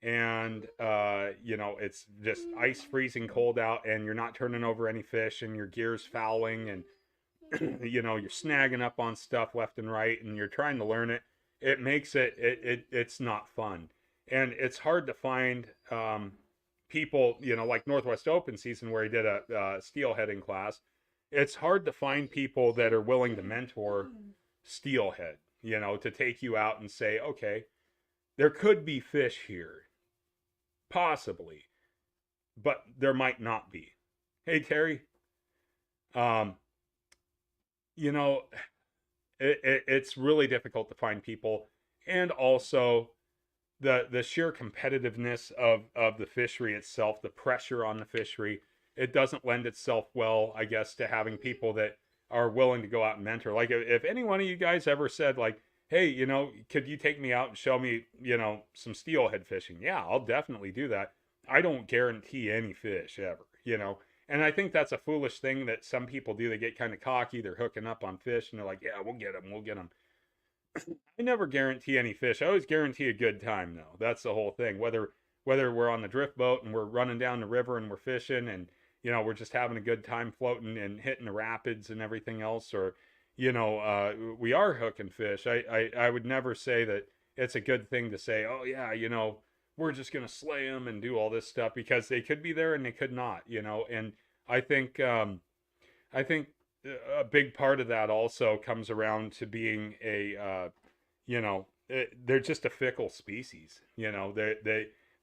and it's just ice freezing cold out, and you're not turning over any fish, and your gear's fouling, and you're snagging up on stuff left and right, and you're trying to learn it. It makes it's not fun, and it's hard to find people, like Northwest Open season where he did a steelheading class. It's hard to find people that are willing to mentor steelhead, to take you out and say, okay, there could be fish here, possibly, but there might not be. Hey Terry, um, it's really difficult to find people, and also the sheer competitiveness of the fishery itself, the pressure on the fishery, it doesn't lend itself well, I guess, to having people that are willing to go out and mentor. Like, if any one of you guys ever said like, hey, could you take me out and show me, some steelhead fishing? Yeah, I'll definitely do that. I don't guarantee any fish ever, And I think that's a foolish thing that some people do. They get kind of cocky. They're hooking up on fish, and they're like, yeah, we'll get them. We'll get them. I never guarantee any fish. I always guarantee a good time, though. That's the whole thing. Whether we're on the drift boat and we're running down the river and we're fishing, and we're just having a good time floating and hitting the rapids and everything else, or we are hooking fish. I would never say that it's a good thing to say, oh yeah, we're just gonna slay them and do all this stuff, because they could be there and they could not, And I think a big part of that also comes around to being they're just a fickle species.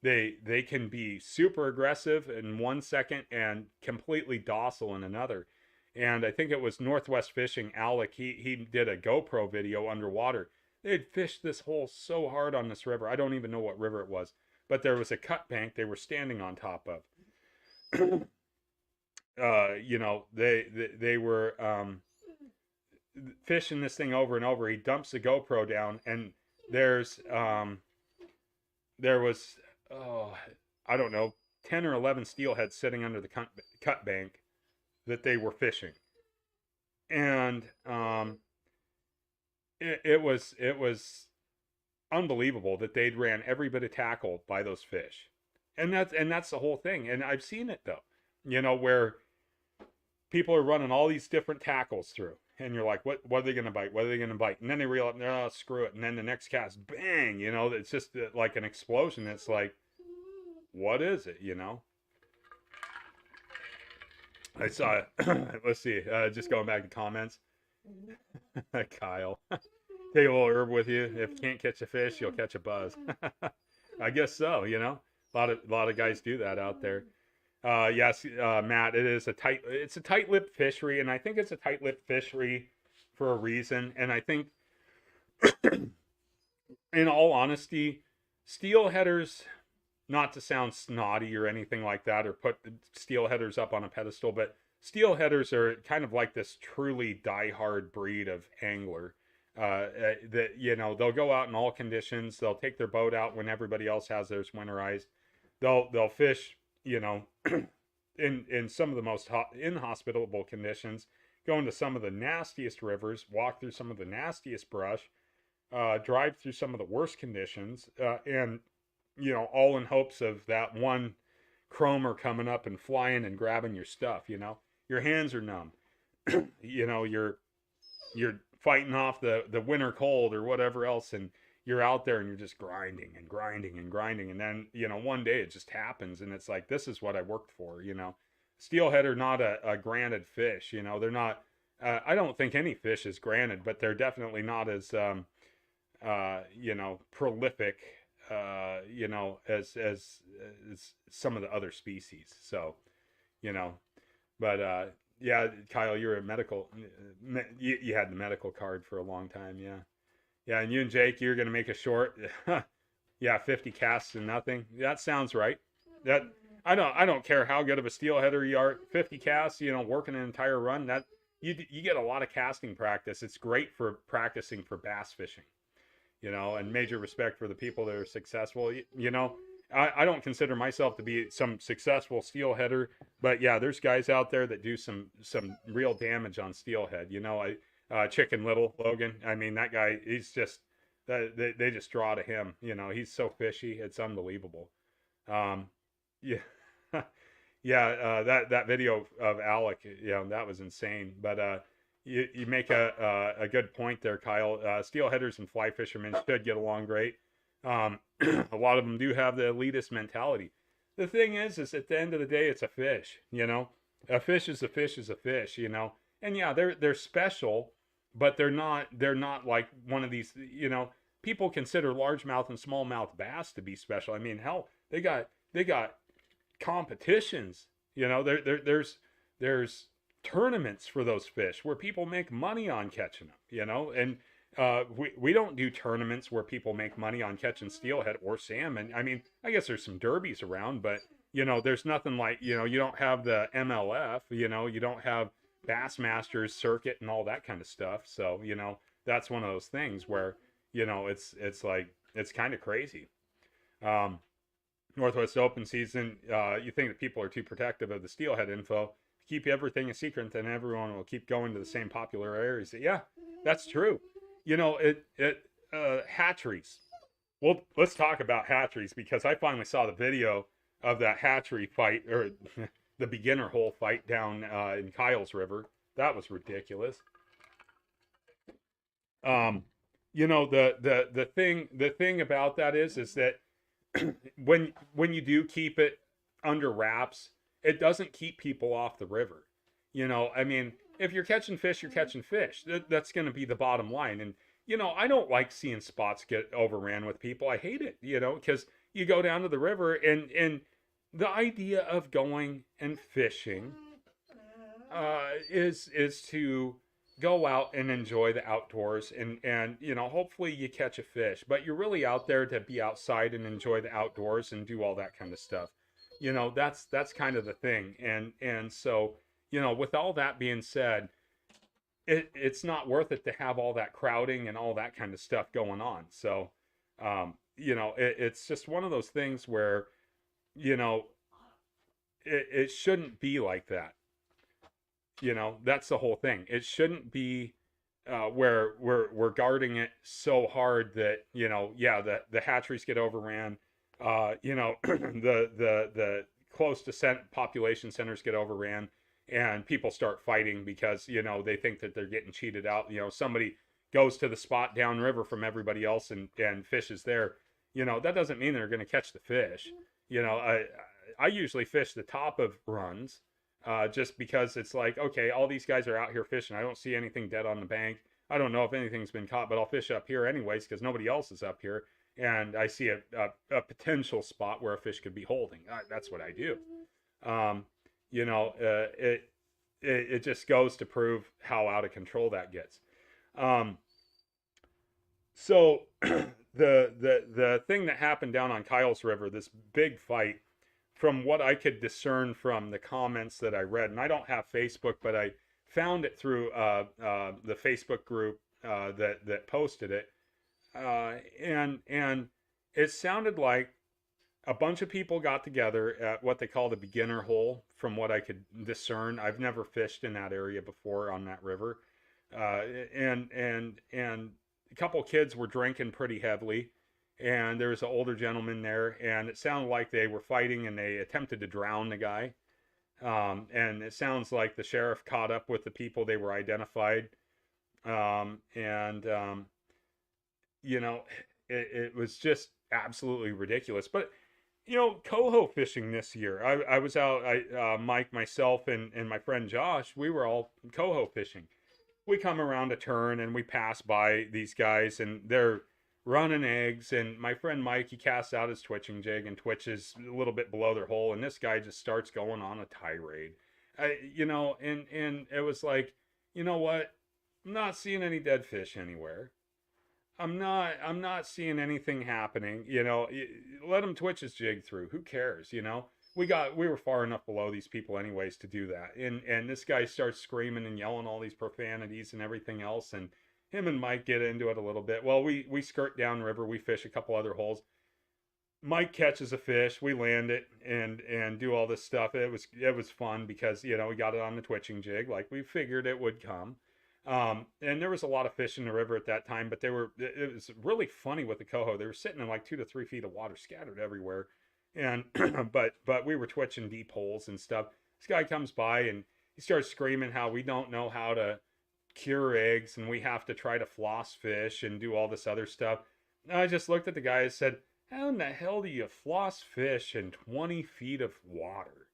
They can be super aggressive in 1 second and completely docile in another. And I think it was Northwest Fishing, Alec, he did a GoPro video underwater. They had fished this hole so hard on this river. I don't even know what river it was, but there was a cut bank they were standing on top of. They were fishing this thing over and over. He dumps the GoPro down, and there was, I don't know, 10 or 11 steelhead sitting under the cut bank that they were fishing. And it was unbelievable that they'd ran every bit of tackle by those fish, and that's the whole thing. And I've seen it though, where people are running all these different tackles through, and you're like, what are they gonna bite? What are they gonna bite? And then they realize, no, screw it. And then the next cast, bang! It's just like an explosion. It's like, what is it? I saw. Let's see. Just going back to comments. Kyle, take a little herb with you. If you can't catch a fish, you'll catch a buzz. I guess so. A lot of guys do that out there. Yes, Matt, it's a tight-lipped fishery, and I think it's a tight-lipped fishery for a reason. And I think, in all honesty, steelheaders, not to sound snotty or anything like that, or put steelheaders up on a pedestal, but steelheaders are kind of like this truly die-hard breed of angler. That they'll go out in all conditions. They'll take their boat out when everybody else has theirs winterized. They'll fish, in some of the most inhospitable conditions, go into some of the nastiest rivers, walk through some of the nastiest brush, drive through some of the worst conditions, and all in hopes of that one chromer coming up and flying and grabbing your stuff. Your hands are numb. You're fighting off the winter cold or whatever else, and you're out there and you're just grinding and grinding and grinding, and then one day it just happens, and it's like, this is what I worked for. Steelhead are not a granted fish. They're not. I don't think any fish is granted, but they're definitely not as prolific, as some of the other species. So, but yeah, Kyle, you're a medical. You had the medical card for a long time, yeah. Yeah, and you and Jake, you're gonna make a short. Yeah, 50 casts and nothing. That sounds right. That I don't care how good of a steelheader you are. 50 casts, working an entire run. That you get a lot of casting practice. It's great for practicing for bass fishing. And major respect for the people that are successful. I don't consider myself to be some successful steelheader, but yeah, there's guys out there that do some real damage on steelhead. Chicken Little Logan. I mean, that guy, he's just they just draw to him. He's so fishy, it's unbelievable. Yeah, yeah. That video of Alec, that was insane. But you make a good point there, Kyle. Steelheaders and fly fishermen should get along great. A lot of them do have the elitist mentality. The thing is at the end of the day, it's a fish. A fish is a fish is a fish. And yeah, they're special, but they're not like one of these. People consider largemouth and smallmouth bass to be special. I mean, hell, they got competitions. There's tournaments for those fish where people make money on catching them. And we don't do tournaments where people make money on catching steelhead or salmon. I mean, I guess there's some derbies around, but there's nothing like, you don't have the MLF, you don't have Bassmasters circuit and all that kind of stuff. So, that's one of those things where, it's like, it's kind of crazy. Northwest Open season, you think that people are too protective of the steelhead info. Keep everything a secret, then everyone will keep going to the same popular areas. Yeah, that's true. Hatcheries. Well, let's talk about hatcheries, because I finally saw the video of that hatchery fight, or the beginner hole fight down in Kyle's River. That was ridiculous. The thing about that is that when you do keep it under wraps, it doesn't keep people off the river. I mean, if you're catching fish, you're catching fish. That's going to be the bottom line. And I don't like seeing spots get overran with people. I hate it, because you go down to the river, and the idea of going and fishing is to go out and enjoy the outdoors, and hopefully you catch a fish, but you're really out there to be outside and enjoy the outdoors and do all that kind of stuff. That's kind of the thing. And so, with all that being said, it's not worth it to have all that crowding and all that kind of stuff going on. So, it's just one of those things where, it shouldn't be like that. That's the whole thing. It shouldn't be where we're guarding it so hard that, yeah, the hatcheries get overran. The close to population centers get overran, and people start fighting because they think that they're getting cheated out. Somebody goes to the spot downriver from everybody else and fishes there. That doesn't mean they're going to catch the fish. I usually fish the top of runs, just because it's like, okay, all these guys are out here fishing. I don't see anything dead on the bank. I don't know if anything's been caught, but I'll fish up here anyways because nobody else is up here. And I see a potential spot where a fish could be holding. That's what I do. Um, it just goes to prove how out of control that gets. Um, so the thing that happened down on Kyle's River, this big fight, from what I could discern from the comments that I read, and I don't have Facebook, but I found it through the Facebook group that posted it, and it sounded like a bunch of people got together at what they call the beginner hole. From what I could discern, I've never fished in that area before on that river, and a couple kids were drinking pretty heavily, and there was an older gentleman there, and it sounded like they were fighting and they attempted to drown the guy. And it sounds like the sheriff caught up with the people. They were identified. And it was just absolutely ridiculous. But, coho fishing this year, I was out, Mike, myself, and my friend Josh, we were all coho fishing. We come around a turn and we pass by these guys and they're running eggs, and my friend Mike, he casts out his twitching jig and twitches a little bit below their hole, and this guy just starts going on a tirade. And it was like, you know what? I'm not seeing any dead fish anywhere. I'm not seeing anything happening. Let him twitch his jig through. Who cares? We were far enough below these people anyways to do that. And this guy starts screaming and yelling all these profanities and everything else, and him and Mike get into it a little bit. Well, we skirt downriver, we fish a couple other holes. Mike catches a fish, we land it and do all this stuff. It was fun because we got it on the twitching jig like we figured it would come. And there was a lot of fish in the river at that time, but it was really funny with the coho. They were sitting in like 2 to 3 feet of water scattered everywhere. And but we were twitching deep holes and stuff. This guy comes by and he starts screaming how we don't know how to cure eggs and we have to try to floss fish and do all this other stuff. And I just looked at the guy and said, how in the hell do you floss fish in 20 feet of water?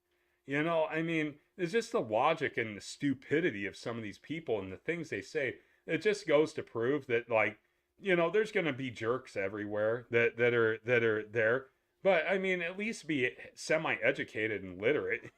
I mean, it's just the logic and the stupidity of some of these people and the things they say. It just goes to prove that, like, there's going to be jerks everywhere that are there. But I mean, at least be semi-educated and literate.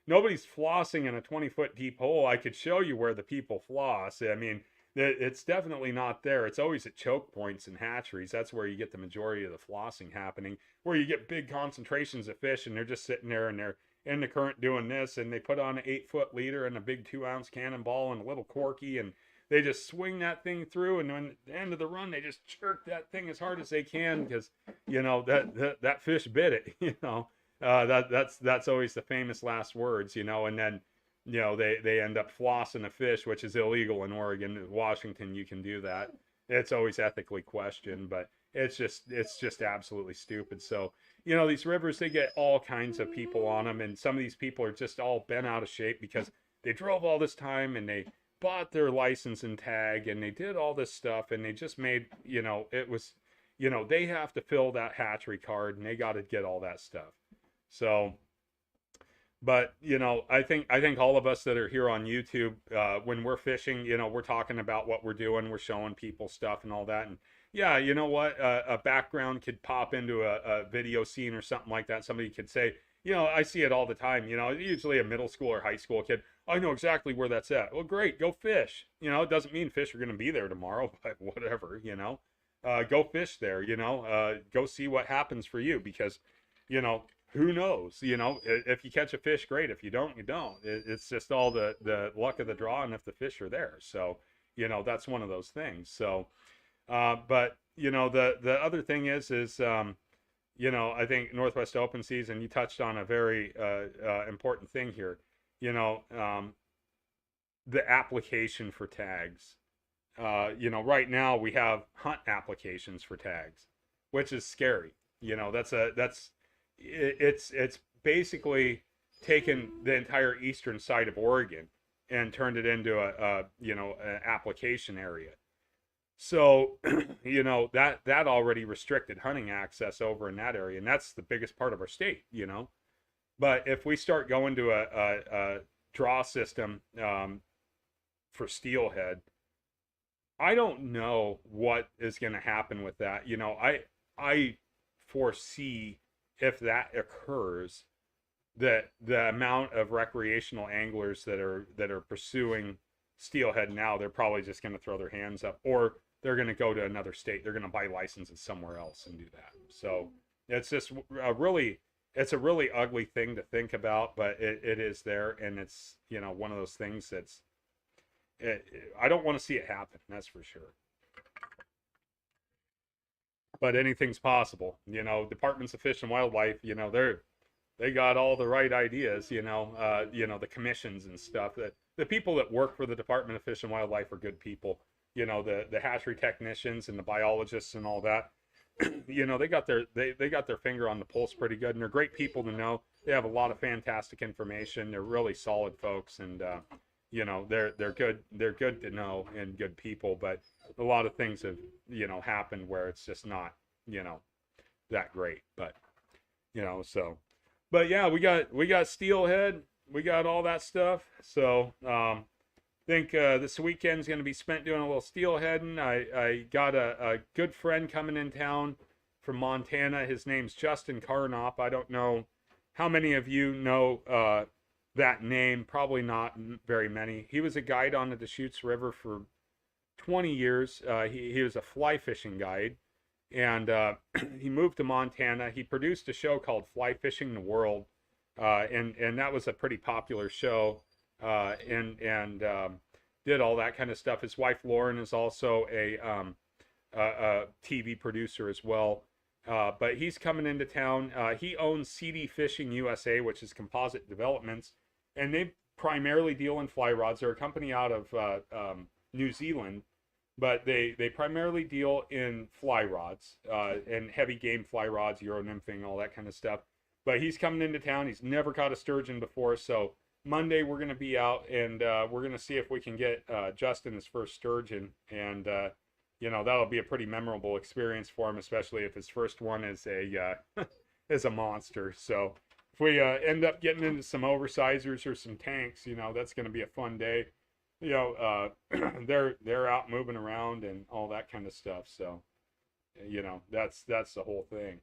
Nobody's flossing in a 20-foot deep hole. I could show you where the people floss. I mean, it's definitely not there. It's always at choke points and hatcheries. That's where you get the majority of the flossing happening, where you get big concentrations of fish and they're just sitting there and they're in the current doing this, and they put on an 8-foot leader and a big 2-ounce cannonball and a little corky, and they just swing that thing through, and when at the end of the run they just jerk that thing as hard as they can because that fish bit it. That's always the famous last words. And then they end up flossing a fish, which is illegal in Oregon. In Washington, you can do that. It's always ethically questioned, but it's just absolutely stupid. So, these rivers, they get all kinds of people on them, and some of these people are just all bent out of shape because they drove all this time and they bought their license and tag and they did all this stuff, and they just made, it was, they have to fill that hatchery card and they got to get all that stuff. So, but I think all of us that are here on YouTube, when we're fishing, we're talking about what we're doing, we're showing people stuff and all that. And yeah, you know what, a background could pop into a video scene or something like that. Somebody could say, I see it all the time. Usually a middle school or high school kid, I know exactly where that's at. Well, great, go fish. It doesn't mean fish are going to be there tomorrow, but whatever. Go fish there. Go see what happens for you, because who knows? If you catch a fish, great. If you don't, you don't. It's just all the luck of the draw, and if the fish are there. So, that's one of those things. So, but the other thing is I think Northwest Open Season, you touched on a very important thing here. the application for tags. Right now we have hunt applications for tags, which is scary. It's basically taken the entire eastern side of Oregon and turned it into an application area. So, that already restricted hunting access over in that area, and that's the biggest part of our state. But if we start going to a draw system for steelhead, I don't know what is going to happen with that. I foresee if that occurs that the amount of recreational anglers that are pursuing steelhead now, they're probably just going to throw their hands up, or they're going to go to another state. They're going to buy licenses somewhere else and do that. So it's just it's a really ugly thing to think about, but it is there, and it's one of those things I don't want to see it happen. That's for sure. But anything's possible. Departments of Fish and Wildlife. They got all the right ideas. The commissions and stuff. That the people that work for the Department of Fish and Wildlife are good people. The hatchery technicians and the biologists and all that. They got their finger on the pulse pretty good, and they're great people to know. They have a lot of fantastic information. They're really solid folks, and they're good to know and good people. But a lot of things have happened where it's just not that great. But so, but yeah, we got steelhead, we got all that stuff. So think this weekend's going to be spent doing a little steelheading. I got a good friend coming in town from Montana. His name's Justin Carnop. I don't know how many of you know that name. Probably not very many. He was a guide on the Deschutes River for 20 years. He was a fly fishing guide, and he moved to Montana. He produced a show called Fly Fishing the World, and that was a pretty popular show. And did all that kind of stuff. His wife Lauren is also a TV producer as well. But he's coming into town. He owns CD Fishing USA, which is Composite Developments, and they primarily deal in fly rods. They're a company out of New Zealand, but they primarily deal in fly rods and heavy game fly rods, Euro nymphing, all that kind of stuff. But he's coming into town. He's never caught a sturgeon before, so Monday we're going to be out, and we're going to see if we can get Justin his first sturgeon, and that'll be a pretty memorable experience for him, especially if his first one is a is a monster. So if we end up getting into some oversizers or some tanks, that's going to be a fun day. They're out moving around and all that kind of stuff. So that's the whole thing.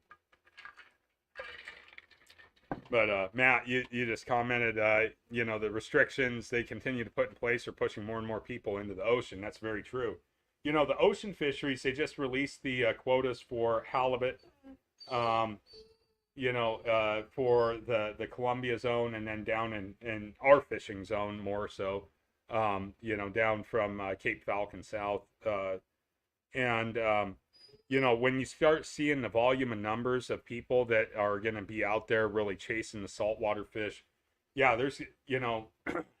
But Matt, you just commented, the restrictions they continue to put in place are pushing more and more people into the ocean. That's very true. The ocean fisheries, they just released the quotas for halibut, for the Columbia zone, and then down in our fishing zone more so, down from Cape Falcon south. And when you start seeing the volume and numbers of people that are going to be out there really chasing the saltwater fish, yeah, there's,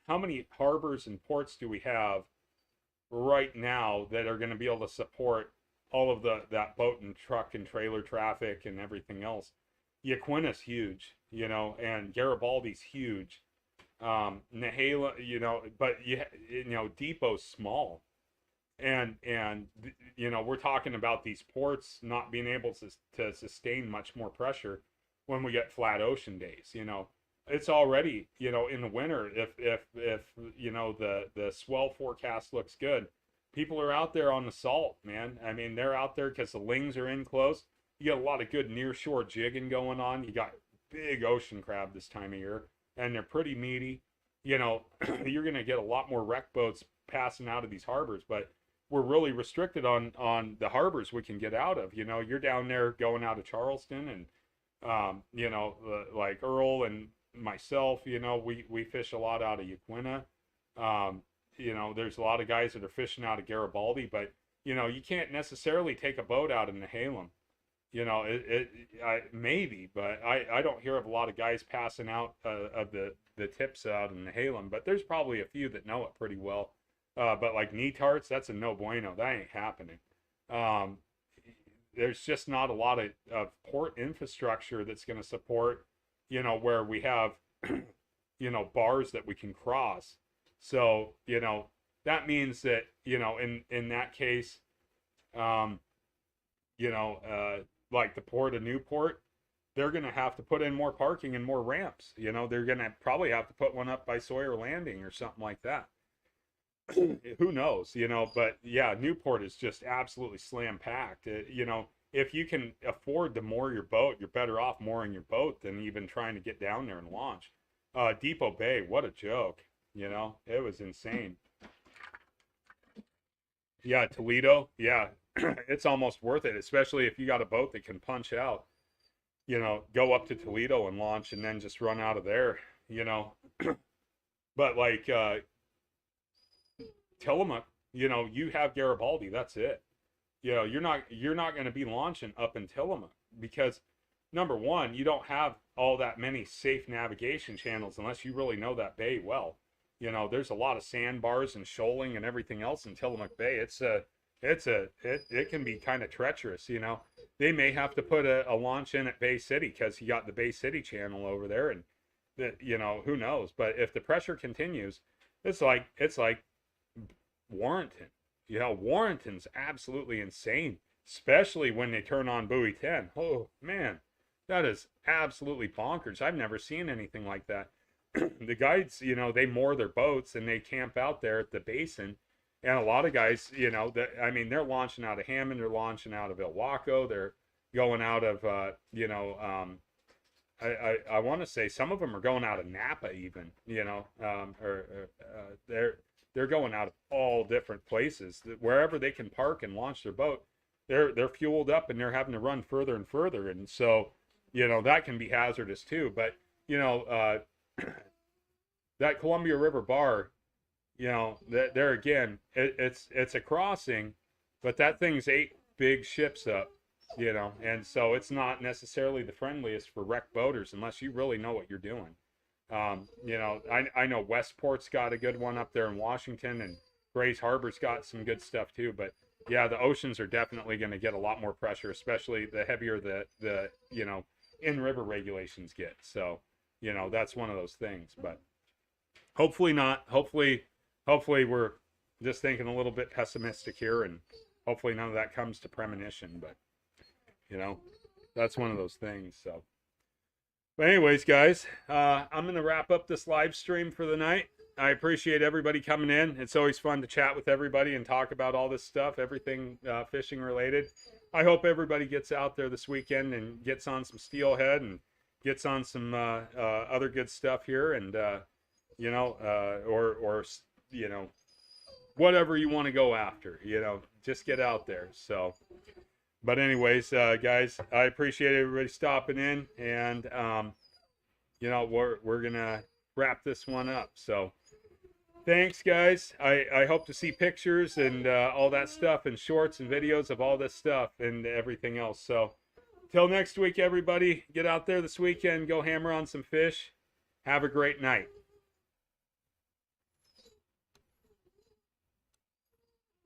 how many harbors and ports do we have right now that are going to be able to support all of that boat and truck and trailer traffic and everything else? Yaquina's huge, and Garibaldi's huge. Nehala, but Depot's small. And we're talking about these ports not being able to sustain much more pressure when we get flat ocean days. It's already, in the winter, if the swell forecast looks good, people are out there on the salt, man. I mean, they're out there because the lings are in close. You got a lot of good near shore jigging going on. You got big ocean crab this time of year, and they're pretty meaty. You're going to get a lot more wreck boats passing out of these harbors, but we're really restricted on the harbors we can get out of. You're down there going out of Charleston, and like Earl and myself, we fish a lot out of Yaquina. There's a lot of guys that are fishing out of Garibaldi, but you can't necessarily take a boat out in Nehalem. You know, maybe, but I don't hear of a lot of guys passing out of the tips out in the Halem, but there's probably a few that know it pretty well. But like knee tarts, that's a no bueno. That ain't happening. Um, there's just not a lot of port infrastructure that's going to support, you know, where we have, you know, bars that we can cross. So, you know, that means that, you know, in that case, um, you know, like the port of Newport, they're going to have to put in more parking and more ramps. You know, they're going to probably have to put one up by Sawyer Landing or something like that. Who knows, you know, but yeah, Newport is just absolutely slam packed. You know, if you can afford to moor your boat, you're better off mooring your boat than even trying to get down there and launch. Depot Bay, what a joke. You know, it was insane. Yeah, Toledo, yeah, it's almost worth it, especially if you got a boat that can punch out. You know, go up to Toledo and launch and then just run out of there, you know. But like Tillamook, you know, you have Garibaldi, that's it. You know, you're not going to be launching up in Tillamook because number one, you don't have all that many safe navigation channels unless you really know that bay well. You know, there's a lot of sandbars and shoaling and everything else in Tillamook Bay. It can be kind of treacherous, you know. They may have to put a launch in at Bay City because you got the Bay City channel over there, and that, you know, who knows. But if the pressure continues, it's like Warrenton. You know, Warrenton's absolutely insane, especially when they turn on buoy 10. Oh man, that is absolutely bonkers. I've never seen anything like that. The guides, you know, they moor their boats and they camp out there at the basin. And a lot of guys, you know, that I mean, they're launching out of Hammond, they're launching out of Ilwaco, they're going out of, you know, I want to say some of them are going out of Napa even, you know, they're going out of all different places wherever they can park and launch their boat. They're fueled up and they're having to run further and further, and so, you know, that can be hazardous too. But you know, that Columbia River bar, you know, there again, it's a crossing, but that thing's 8 big ships up, you know, and so it's not necessarily the friendliest for wreck boaters unless you really know what you're doing. You know, I know Westport's got a good one up there in Washington, and Grays Harbor's got some good stuff too. But yeah, the oceans are definitely going to get a lot more pressure, especially the heavier the you know, in river regulations get. So, you know, that's one of those things. But hopefully not. Hopefully we're just thinking a little bit pessimistic here, and hopefully none of that comes to premonition. But you know, that's one of those things. So. But anyways, guys, I'm going to wrap up this live stream for the night. I appreciate everybody coming in. It's always fun to chat with everybody and talk about all this stuff, everything fishing related. I hope everybody gets out there this weekend and gets on some steelhead and gets on some other good stuff here, and you know, or you know, whatever you want to go after, you know, just get out there. So. But anyways, guys, I appreciate everybody stopping in, and you know, we're gonna wrap this one up. So thanks, guys. I hope to see pictures and all that stuff, and shorts and videos of all this stuff and everything else. So till next week, everybody, get out there this weekend, go hammer on some fish. Have a great night.